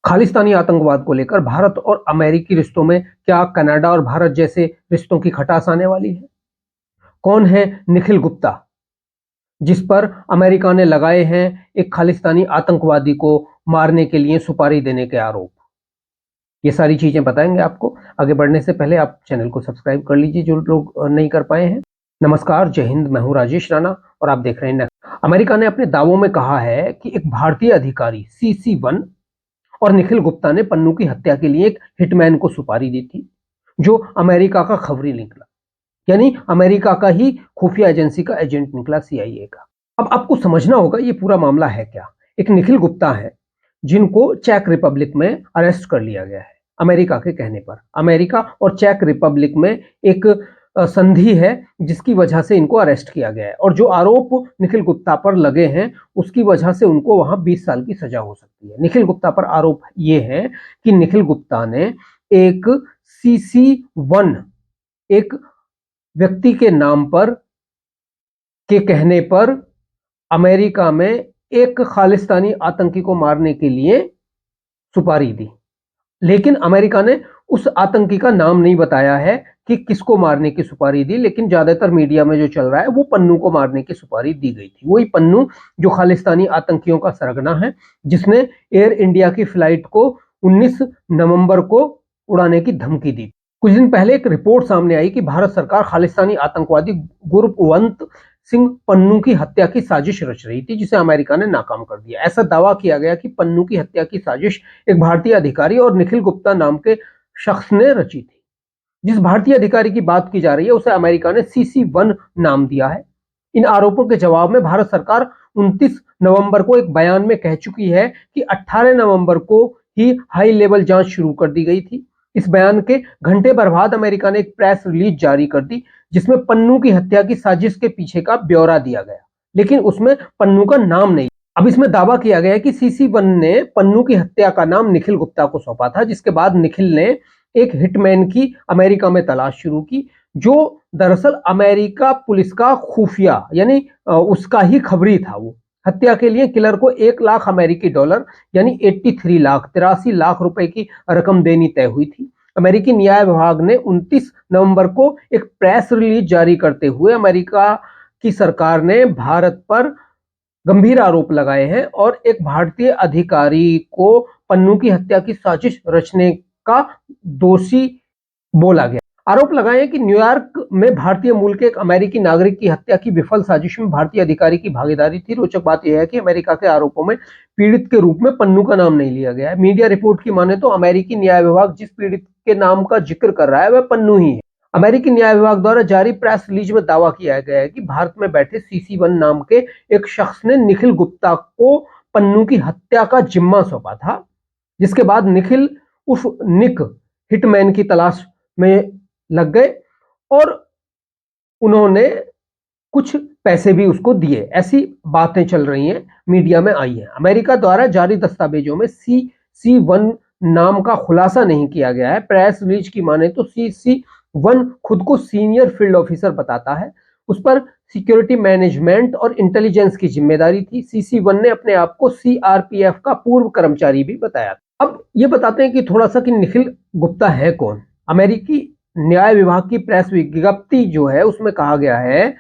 खालिस्तानी आतंकवाद को लेकर भारत और अमेरिकी रिश्तों में क्या कनाडा और भारत जैसे रिश्तों की खटास आने वाली है? कौन है निखिल गुप्ता, जिस पर अमेरिका ने लगाए हैं एक खालिस्तानी आतंकवादी को मारने के लिए सुपारी देने के आरोप? ये सारी चीजें बताएंगे आपको। आगे बढ़ने से पहले आप चैनल को सब्सक्राइब कर लीजिए जो लोग नहीं कर पाए हैं। नमस्कार, जय हिंद, मैं हूं राजेश राणा और आप देख रहे हैं अमेरिका ने अपने दावों में कहा है कि एक भारतीय अधिकारी CC1 और निखिल गुप्ता ने पन्नू की हत्या के लिए एक हिटमैन को सुपारी दी थी, जो अमेरिका का खबरी निकला, यानी अमेरिका का ही खुफिया एजेंसी का एजेंट निकला, CIA का। अब आपको समझना होगा ये पूरा मामला है क्या। एक निखिल गुप्ता है जिनको चेक रिपब्लिक में अरेस्ट कर लिया गया है अमेरिका के कहने पर। अमेरिका और चेक रिपब्लिक में एक संधि है जिसकी वजह से इनको अरेस्ट किया गया है, और जो आरोप निखिल गुप्ता पर लगे हैं उसकी वजह से उनको वहां 20 साल की सजा हो सकती है। निखिल गुप्ता पर आरोप ये है कि निखिल गुप्ता ने एक CC1, एक व्यक्ति के नाम पर के कहने पर अमेरिका में एक खालिस्तानी आतंकी को मारने के लिए सुपारी दी, लेकिन अमेरिका ने उस आतंकी का नाम नहीं बताया है कि किसको मारने की सुपारी दी। लेकिन ज्यादातर मीडिया में जो चल रहा है वो पन्नू को मारने की सुपारी दी गई थी। वही पन्नू जो खालिस्तानी आतंकियों का सरगना है, जिसने एयर इंडिया की फ्लाइट को 19 नवंबर को उड़ाने की धमकी दी। कुछ दिन पहले एक रिपोर्ट सामने आई कि भारत सरकार खालिस्तानी आतंकवादी गुरवंत सिंह पन्नू की हत्या की साजिश रच रही थी, जिसे अमेरिका ने नाकाम कर दिया। ऐसा दावा किया गया कि पन्नू की हत्या की साजिश एक भारतीय अधिकारी और निखिल गुप्ता नाम के शख्स ने रची थी। जिस भारतीय अधिकारी की बात की जा रही है उसे अमेरिका ने CC1 नाम दिया है। इन आरोपों के जवाब में भारत सरकार 29 नवंबर को एक बयान में कह चुकी है कि 18 नवंबर को ही हाई लेवल जांच शुरू कर दी गई थी। इस बयान के घंटे भर बाद अमेरिका ने एक प्रेस रिलीज जारी कर दी जिसमें पन्नू की हत्या की साजिश के पीछे का ब्यौरा दिया गया, लेकिन उसमें पन्नू का नाम नहीं। अब इसमें दावा किया गया है कि CC1 ने पन्नू की हत्या का नाम निखिल गुप्ता को सौंपा था, जिसके बाद निखिल ने एक हिटमैन की अमेरिका में तलाश शुरू की, जो दरअसल अमेरिका पुलिस का खुफिया यानी उसका ही खबरी था। वो हत्या के लिए किलर को 1 लाख अमेरिकी डॉलर यानी 83 लाख रुपए की रकम देनी तय हुई थी। अमेरिकी न्याय विभाग ने 29 नवंबर को एक प्रेस रिलीज जारी करते हुए अमेरिका की सरकार ने भारत पर गंभीर आरोप लगाए हैं और एक भारतीय अधिकारी को पन्नू की हत्या की साजिश रचने का दोषी बोला गया। आरोप लगाए कि न्यूयॉर्क में भारतीय मूल के एक अमेरिकी नागरिक की हत्या की विफल साजिश में भारतीय अधिकारी की भागीदारी थी। रोचक बात यह है कि अमेरिका के आरोपों में पीड़ित के रूप में पन्नू का नाम नहीं लिया गया है। मीडिया रिपोर्ट की माने तो अमेरिकी न्याय विभाग जिस पीड़ित के नाम का जिक्र कर रहा है वह पन्नू ही है। अमेरिकी न्याय विभाग द्वारा जारी प्रेस रिलीज में दावा किया गया है कि भारत में बैठे CC1 नाम के एक शख्स ने निखिल गुप्ता को पन्नू की हत्या का जिम्मा सौंपा था, जिसके बाद निखिल उस निक हिटमैन की तलाश में लग गए और उन्होंने कुछ पैसे भी उसको दिए। ऐसी बातें चल रही हैं, मीडिया में आई हैं। अमेरिका द्वारा जारी दस्तावेजों में CC1 नाम का खुलासा नहीं किया गया है। प्रेस रिलीज की माने तो CC1 खुद को सीनियर फील्ड ऑफिसर बताता है। उस पर सिक्योरिटी मैनेजमेंट और इंटेलिजेंस की जिम्मेदारी थी। CC1 ने अपने आप को CRPF का पूर्व कर्मचारी भी बताया। अब ये बताते हैं कि थोड़ा सा कि निखिल गुप्ता है कौन। अमेरिकी न्याय विभाग की प्रेस विज्ञप्ति जो है उसमें कहा गया है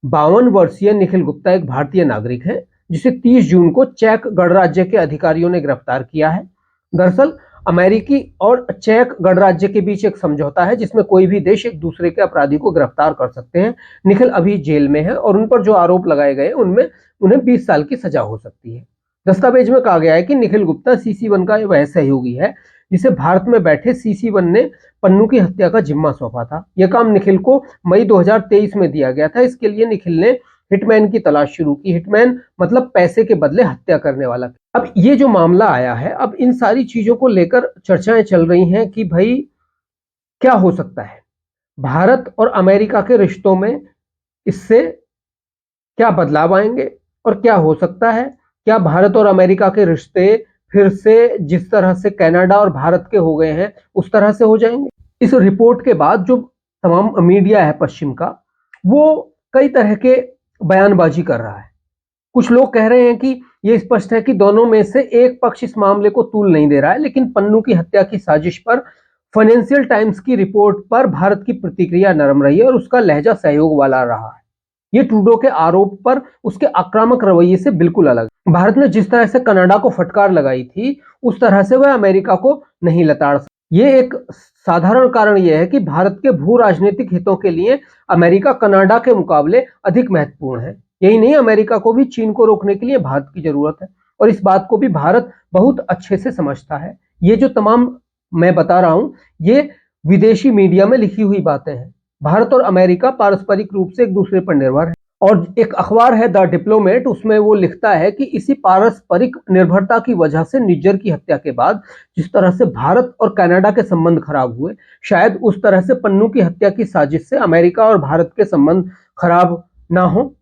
52 वर्षीय निखिल गुप्ता एक भारतीय नागरिक है जिसे 30 जून को चेक गणराज्य के अधिकारियों ने गिरफ्तार किया है। दरअसल अमेरिकी और चेक गणराज्य के बीच एक समझौता है जिसमें कोई भी देश एक दूसरे के अपराधी को गिरफ्तार कर सकते हैं। निखिल अभी जेल में है और उन पर जो आरोप लगाए गए उनमें उन्हें 20 साल की सजा हो सकती है। दस्तावेज में कहा गया है कि निखिल गुप्ता CC1 का वह सहयोगी है जिसे भारत में बैठे CC1 ने पन्नू की हत्या का जिम्मा सौंपा था। यह काम निखिल को मई 2023 में दिया गया था। इसके लिए निखिल ने हिटमैन की तलाश शुरू की। हिटमैन मतलब पैसे के बदले हत्या करने वाला। अब ये जो मामला आया है, अब इन सारी चीजों को लेकर चर्चाएं चल रही हैं कि भाई क्या हो सकता है, भारत और अमेरिका के रिश्तों में इससे क्या बदलाव आएंगे और क्या हो सकता है। क्या भारत और अमेरिका के रिश्ते फिर से जिस तरह से कनाडा और भारत के हो गए हैं उस तरह से हो जाएंगे? इस रिपोर्ट के बाद जो तमाम मीडिया है पश्चिम का, वो कई तरह के बयानबाजी कर रहा है। कुछ लोग कह रहे हैं कि यह स्पष्ट है कि दोनों में से एक पक्ष इस मामले को तूल नहीं दे रहा है, लेकिन पन्नू की हत्या की साजिश पर फाइनेंशियल टाइम्स की रिपोर्ट पर भारत की प्रतिक्रिया नरम रही है और उसका लहजा सहयोग वाला रहा है। ये ट्रूडो के आरोप पर उसके आक्रामक रवैये से बिल्कुल अलग। भारत ने जिस तरह से कनाडा को फटकार लगाई थी, उस तरह से वह अमेरिका को नहीं लताड़ सकती। ये एक साधारण कारण यह है कि भारत के भू राजनीतिक हितों के लिए अमेरिका कनाडा के मुकाबले अधिक महत्वपूर्ण है। यही नहीं, अमेरिका को भी चीन को रोकने के लिए भारत की जरूरत है और इस बात को भी भारत बहुत अच्छे से समझता है। ये जो तमाम मैं बता रहा हूं, ये विदेशी मीडिया में लिखी हुई बातें हैं। भारत और अमेरिका पारस्परिक रूप से एक दूसरे पर निर्भर है और एक अखबार है द डिप्लोमेट, उसमें वो लिखता है कि इसी पारस्परिक निर्भरता की वजह से निज्जर की हत्या के बाद जिस तरह से भारत और कनाडा के संबंध खराब हुए, शायद उस तरह से पन्नू की हत्या की साजिश से अमेरिका और भारत के संबंध खराब ना हो।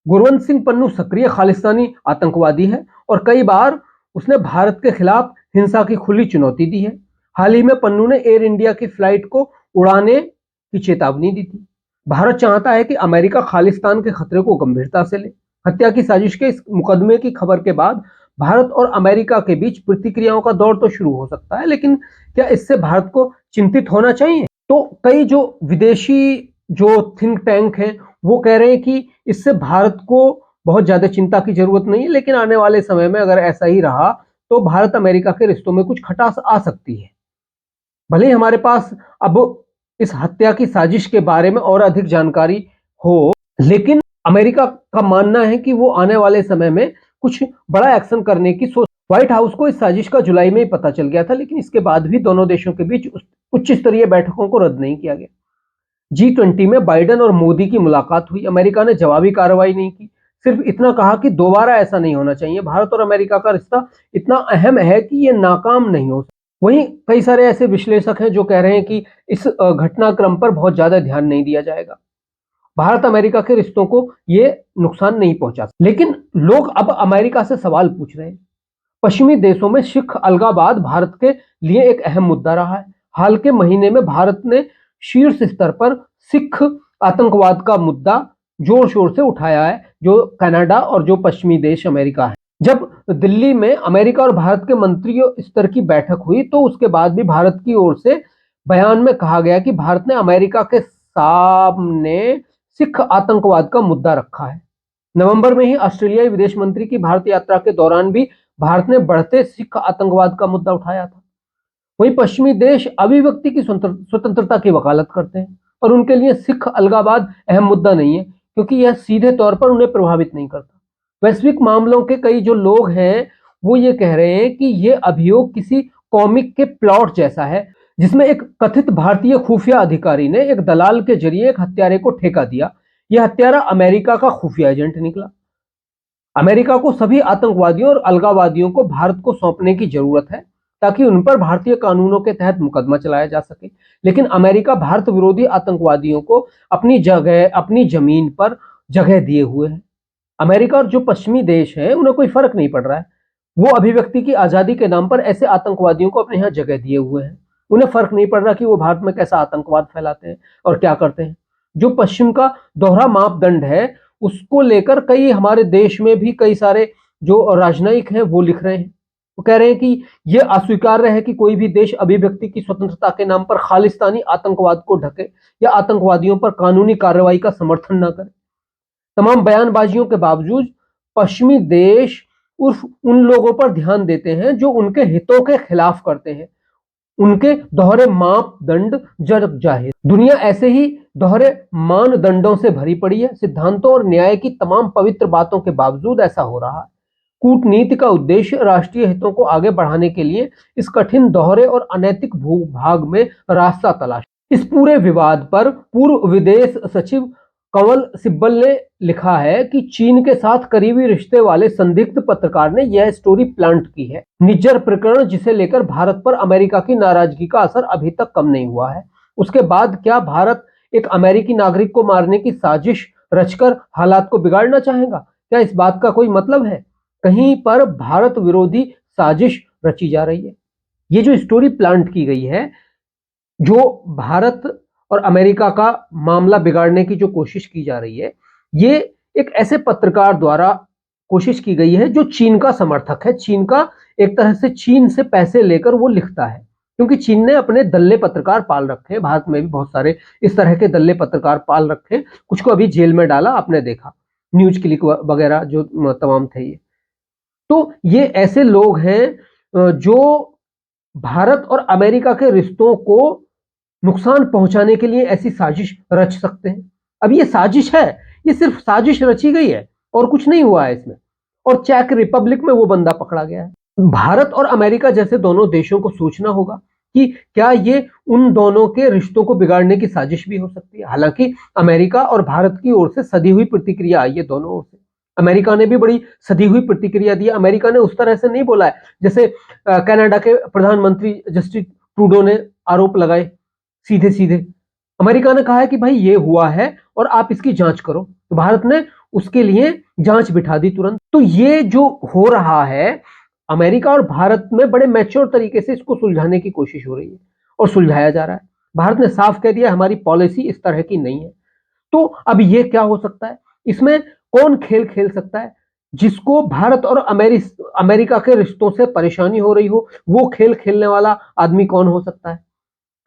गुरवंत सिंह पन्नू सक्रिय खालिस्तानी आतंकवादी है और कई बार उसने भारत के खिलाफ हिंसा की खुली चुनौती दी है। हाल ही में पन्नू ने एयर इंडिया की फ्लाइट को उड़ाने की चेतावनी दी थी। भारत चाहता है कि अमेरिका खालिस्तान के खतरे को गंभीरता से ले। हत्या की साजिश के इस मुकदमे की खबर के बाद भारत और अमेरिका के बीच प्रतिक्रियाओं का दौर तो शुरू हो सकता है, लेकिन क्या इससे भारत को चिंतित होना चाहिए? तो कई जो विदेशी जो थिंक टैंक हैं वो कह रहे हैं कि इससे भारत को बहुत ज्यादा चिंता की जरूरत नहीं है, लेकिन आने वाले समय में अगर ऐसा ही रहा तो भारत अमेरिका के रिश्तों में कुछ खटास आ सकती है। भले ही हमारे पास अब इस हत्या की साजिश के बारे में और अधिक जानकारी हो, लेकिन अमेरिका का मानना है कि वो आने वाले समय में कुछ बड़ा एक्शन करने की सोच। व्हाइट हाउस को इस साजिश का जुलाई में ही पता चल गया था, लेकिन इसके बाद भी दोनों देशों के बीच उच्च स्तरीय बैठकों को रद्द नहीं किया गया। G20 में बाइडेन और मोदी की मुलाकात हुई। अमेरिका ने जवाबी कार्रवाई नहीं की, सिर्फ इतना कहा कि दोबारा ऐसा नहीं होना चाहिए। भारत और अमेरिका का रिश्ता इतना अहम है कि ये नाकाम नहीं हो सकता। वहीं कई सारे ऐसे विश्लेषक हैं जो कह रहे हैं कि इस घटनाक्रम पर बहुत ज्यादा ध्यान नहीं दिया जाएगा, भारत अमेरिका के रिश्तों को ये नुकसान नहीं पहुंचा। लेकिन लोग अब अमेरिका से सवाल पूछ रहे हैं। पश्चिमी देशों में सिख अलगाववाद भारत के लिए एक अहम मुद्दा रहा है। हाल के महीने में भारत ने शीर्ष स्तर पर सिख आतंकवाद का मुद्दा जोर शोर से उठाया है, जो कनाडा और जो पश्चिमी देश अमेरिका है। जब दिल्ली में अमेरिका और भारत के मंत्रियों स्तर की बैठक हुई तो उसके बाद भी भारत की ओर से बयान में कहा गया कि भारत ने अमेरिका के सामने सिख आतंकवाद का मुद्दा रखा है। नवंबर में ही ऑस्ट्रेलियाई विदेश मंत्री की भारत यात्रा के दौरान भी भारत ने बढ़ते सिख आतंकवाद का मुद्दा उठाया था। वहीं पश्चिमी देश अभिव्यक्ति की स्वतंत्रता की वकालत करते हैं और उनके लिए सिख अलगाववाद अहम मुद्दा नहीं है, क्योंकि यह सीधे तौर पर उन्हें प्रभावित नहीं करता। वैश्विक मामलों के कई जो लोग हैं वो ये कह रहे हैं कि ये अभियोग किसी कॉमिक के प्लॉट जैसा है, जिसमें एक कथित भारतीय खुफिया अधिकारी ने एक दलाल के जरिए एक हत्यारे को ठेका दिया। यह हत्यारा अमेरिका का खुफिया एजेंट निकला। अमेरिका को सभी आतंकवादियों और अलगाववादियों को भारत को सौंपने की जरूरत है ताकि उन पर भारतीय कानूनों के तहत मुकदमा चलाया जा सके, लेकिन अमेरिका भारत विरोधी आतंकवादियों को अपनी जगह, अपनी जमीन पर जगह दिए हुए है। अमेरिका और जो पश्चिमी देश हैं उन्हें कोई फर्क नहीं पड़ रहा है। वो अभिव्यक्ति की आजादी के नाम पर ऐसे आतंकवादियों को अपने यहाँ जगह दिए हुए हैं। उन्हें फर्क नहीं पड़ रहा कि वो भारत में कैसा आतंकवाद फैलाते हैं और क्या करते हैं। जो पश्चिम का दोहरा मापदंड है उसको लेकर कई हमारे देश में भी कई सारे जो राजनयिक हैं वो लिख रहे हैं। वो कह रहे हैं कि यह अस्वीकार्य है कि कोई भी देश अभिव्यक्ति की स्वतंत्रता के नाम पर खालिस्तानी आतंकवाद को ढके या आतंकवादियों पर कानूनी कार्रवाई का समर्थन न करे। तमाम बयानबाजियों के बावजूद पश्चिमी देश उर्फ उन लोगों पर ध्यान देते हैं जो उनके हितों के खिलाफ करते हैं। उनके दोहरे मापदंड जग जाहिर। दुनिया ऐसे ही दोहरे मानदंडों से भरी पड़ी है। सिद्धांतों और न्याय की तमाम पवित्र बातों के बावजूद ऐसा हो रहा है। कूटनीति का उद्देश्य राष्ट्रीय हितों को आगे बढ़ाने के लिए इस कठिन दोहरे और अनैतिक भूभाग में रास्ता तलाश। इस पूरे विवाद पर पूर्व विदेश सचिव कंवल सिब्बल ने लिखा है कि चीन के साथ करीबी रिश्ते वाले संदिग्ध पत्रकार ने यह स्टोरी प्लांट की है। निज्जर प्रकरण जिसे लेकर भारत पर अमेरिका की नाराजगी का असर अभी तक कम नहीं हुआ है। उसके बाद क्या भारत एक अमेरिकी नागरिक को मारने की साजिश रचकर हालात को बिगाड़ना चाहेगा? क्या इस बात का कोई मतलब है? कहीं पर भारत विरोधी साजिश रची जा रही है। ये जो स्टोरी प्लांट की गई है, जो भारत और अमेरिका का मामला बिगाड़ने की जो कोशिश की जा रही है, ये एक ऐसे पत्रकार द्वारा कोशिश की गई है जो चीन का समर्थक है। चीन का एक तरह से चीन से पैसे लेकर वो लिखता है, क्योंकि चीन ने अपने दल्ले पत्रकार पाल रखे हैं। भारत में भी बहुत सारे इस तरह के दल्ले पत्रकार पाल रखे हैं। कुछ को अभी जेल में डाला, आपने देखा, न्यूज क्लिक वगैरह जो तमाम थे ये। तो ये ऐसे लोग हैं जो भारत और अमेरिका के रिश्तों को नुकसान पहुंचाने के लिए ऐसी साजिश रच सकते हैं। अब ये साजिश है, ये सिर्फ साजिश रची गई है और कुछ नहीं हुआ है इसमें। और चेक रिपब्लिक में वो बंदा पकड़ा गया है। भारत और अमेरिका जैसे दोनों देशों को सोचना होगा कि क्या ये उन दोनों के रिश्तों को बिगाड़ने की साजिश भी हो सकती है। हालांकि अमेरिका और भारत की ओर से सदी हुई प्रतिक्रिया आई है दोनों ओर से। अमेरिका ने भी बड़ी सदी हुई प्रतिक्रिया दी। अमेरिका ने उस तरह से नहीं बोला है जैसे कनाडा के प्रधानमंत्री जस्टिन ट्रूडो ने आरोप लगाए सीधे सीधे। अमेरिका ने कहा है कि भाई ये हुआ है और आप इसकी जांच करो, तो भारत ने उसके लिए जांच बिठा दी तुरंत। तो ये जो हो रहा है, अमेरिका और भारत में बड़े मैच्योर तरीके से इसको सुलझाने की कोशिश हो रही है और सुलझाया जा रहा है। भारत ने साफ कह दिया हमारी पॉलिसी इस तरह की नहीं है। तो अब ये क्या हो सकता है, इसमें कौन खेल खेल सकता है? जिसको भारत और अमेरिका के रिश्तों से परेशानी हो रही हो, वो खेल खेलने वाला आदमी कौन हो सकता है?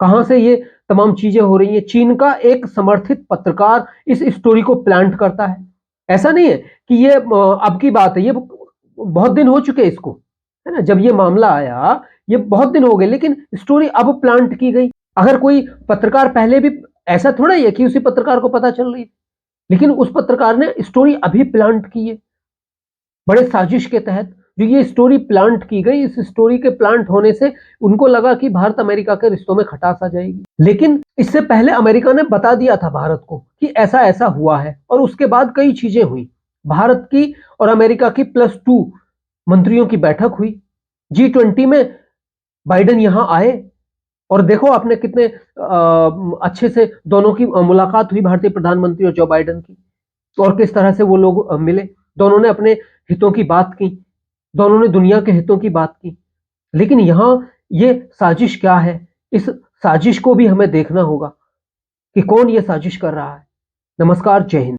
कहां से ये तमाम चीजें हो रही हैं? चीन का एक समर्थित पत्रकार इस स्टोरी को प्लांट करता है। ऐसा नहीं है कि ये अब की बात है, ये बहुत दिन हो चुके इसको, है ना। जब ये मामला आया ये बहुत दिन हो गए, लेकिन स्टोरी अब प्लांट की गई। अगर कोई पत्रकार पहले भी, ऐसा थोड़ा ही है कि उसी पत्रकार को पता चल रही थी, लेकिन उस पत्रकार ने स्टोरी अभी प्लांट की है बड़े साजिश के तहत। जो ये स्टोरी प्लांट की गई, इस स्टोरी के प्लांट होने से उनको लगा कि भारत अमेरिका के रिश्तों में खटास आ जाएगी। लेकिन इससे पहले अमेरिका ने बता दिया था भारत को कि ऐसा ऐसा हुआ है, और उसके बाद कई चीजें हुई। भारत की और अमेरिका की +2 मंत्रियों की बैठक हुई। G20 में बाइडेन यहां आए और देखो आपने कितने अच्छे से दोनों की मुलाकात हुई, भारतीय प्रधानमंत्री और जो बाइडेन की, और किस तरह से वो लोग मिले। दोनों ने अपने हितों की बात की, दोनों ने दुनिया के हितों की बात की। लेकिन यहां ये साजिश क्या है, इस साजिश को भी हमें देखना होगा कि कौन ये साजिश कर रहा है। नमस्कार, जय हिंद।